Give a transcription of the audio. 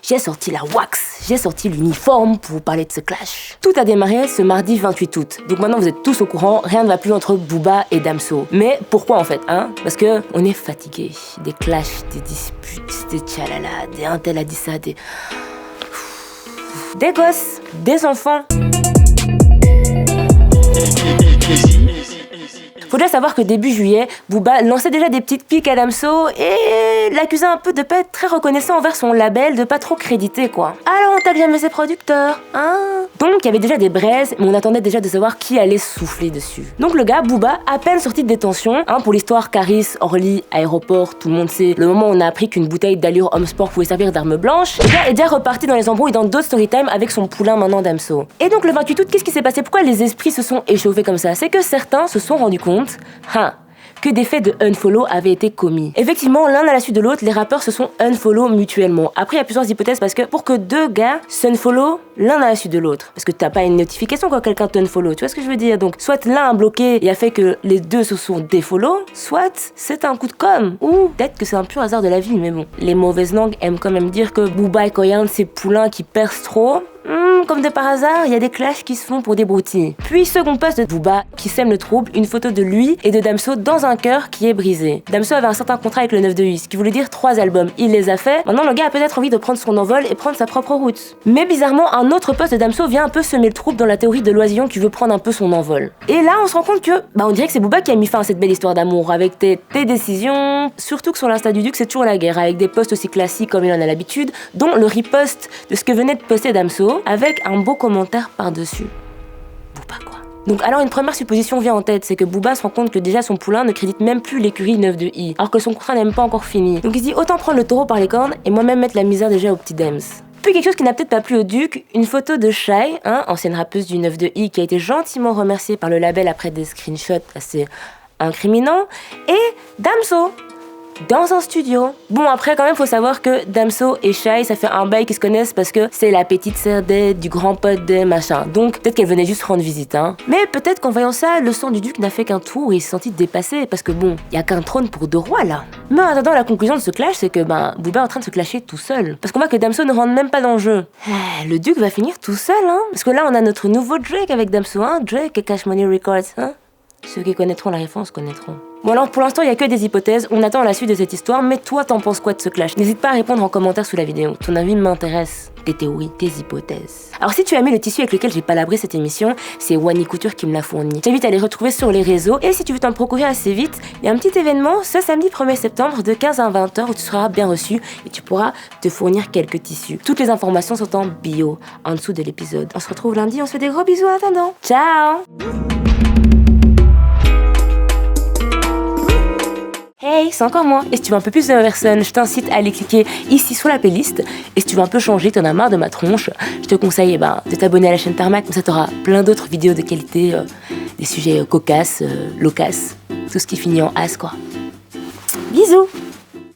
j'ai sorti la wax, j'ai sorti l'uniforme pour vous parler de ce clash. Tout a démarré ce mardi 28 août. Donc maintenant vous êtes tous au courant, rien ne va plus entre Booba et Damso. Mais pourquoi en fait, hein? Parce que on est fatigué. Des clashs, des disputes, des tchalala, des un tel a dit ça, des gosses, des enfants. Faut déjà savoir que début juillet, Booba lançait déjà des petites piques à Damso et l'accusait un peu de pas être très reconnaissant envers son label, de pas trop créditer quoi. Alors on tape jamais ses producteurs, hein? Donc il y avait déjà des braises, mais on attendait déjà de savoir qui allait souffler dessus. Donc le gars, Booba, à peine sorti de détention, hein, pour l'histoire Caris, Orly, aéroport, tout le monde sait, le moment où on a appris qu'une bouteille d'allure Homme Sport pouvait servir d'arme blanche, le gars est déjà reparti dans les embrouilles dans d'autres storytime avec son poulain maintenant Damso. Et donc le 28 août, qu'est-ce qui s'est passé? Pourquoi les esprits se sont échauffés comme ça? C'est que certains se sont rendus compte que des faits de unfollow avaient été commis. Effectivement, l'un à la suite de l'autre, les rappeurs se sont unfollow mutuellement. Après, il y a plusieurs hypothèses parce que pour que deux gars s'unfollow l'un à la suite de l'autre, parce que t'as pas une notification quand quelqu'un t'unfollow, tu vois ce que je veux dire? Donc, soit l'un a bloqué et a fait que les deux se sont défollow, soit c'est un coup de com', ou peut-être que c'est un pur hasard de la vie, mais bon. Les mauvaises langues aiment quand même dire que Booba est quand il y a un de ses poulains qui perce trop. Comme de par hasard, il y a des clashs qui se font pour des broutilles. Puis, second post de Booba, qui sème le trouble, une photo de lui et de Damso dans un cœur qui est brisé. Damso avait un certain contrat avec le 9 de 8, ce qui voulait dire 3 albums. Il les a fait. Maintenant, le gars a peut-être envie de prendre son envol et prendre sa propre route. Mais bizarrement, un autre post de Damso vient un peu semer le trouble dans la théorie de l'oisillon qui veut prendre un peu son envol. Et là, on se rend compte que, on dirait que c'est Booba qui a mis fin à cette belle histoire d'amour, avec tes décisions. Surtout que sur l'Insta du Duc, c'est toujours la guerre, avec des posts aussi classiques comme il en a l'habitude, dont le repost de ce que venait de poster Damso, avec un beau commentaire par-dessus. Booba quoi. Donc alors une première supposition vient en tête, c'est que Booba se rend compte que déjà son poulain ne crédite même plus l'écurie 9 de I, alors que son contrat n'est même pas encore fini. Donc il se dit autant prendre le taureau par les cornes et moi-même mettre la misère déjà au petit Dems. Puis quelque chose qui n'a peut-être pas plu au Duc, une photo de Shai, ancienne rappeuse du 9 de I, qui a été gentiment remerciée par le label après des screenshots assez incriminants, et Damso dans un studio. Bon, après, quand même, faut savoir que Damso et Shai, ça fait un bail qu'ils se connaissent parce que c'est la petite sœur du grand pote des machin. Donc, peut-être qu'elle venait juste rendre visite, Mais peut-être qu'en voyant ça, le sang du Duc n'a fait qu'un tour et il s'est senti dépassé parce que bon, y a qu'un trône pour 2 rois, là. Mais en attendant, la conclusion de ce clash, c'est que, Booba est en train de se clasher tout seul. Parce qu'on voit que Damso ne rentre même pas dans le jeu. Le Duc va finir tout seul, Parce que là, on a notre nouveau Drake avec Damso, Drake et Cash Money Records, Ceux qui connaîtront la référence connaîtront. Bon alors pour l'instant il y a que des hypothèses, on attend la suite de cette histoire, mais toi t'en penses quoi de ce clash? N'hésite pas à répondre en commentaire sous la vidéo, ton avis m'intéresse, tes théories, tes hypothèses. Alors si tu as aimé le tissu avec lequel j'ai palabré cette émission, c'est Wani Couture qui me l'a fourni. J'invite à les retrouver sur les réseaux, et si tu veux t'en procurer assez vite, il y a un petit événement ce samedi 1er septembre de 15 à 20h où tu seras bien reçu et tu pourras te fournir quelques tissus. Toutes les informations sont en bio, en dessous de l'épisode. On se retrouve lundi, on se fait des gros bisous en attendant. Ciao! Hey, c'est encore moi. Et si tu veux un peu plus de ma personne, je t'incite à aller cliquer ici sur la playlist. Et si tu veux un peu changer, t'en as marre de ma tronche, je te conseille de t'abonner à la chaîne Tarmac, comme ça t'auras plein d'autres vidéos de qualité, des sujets cocasses, loquaces, tout ce qui finit en as quoi. Bisous!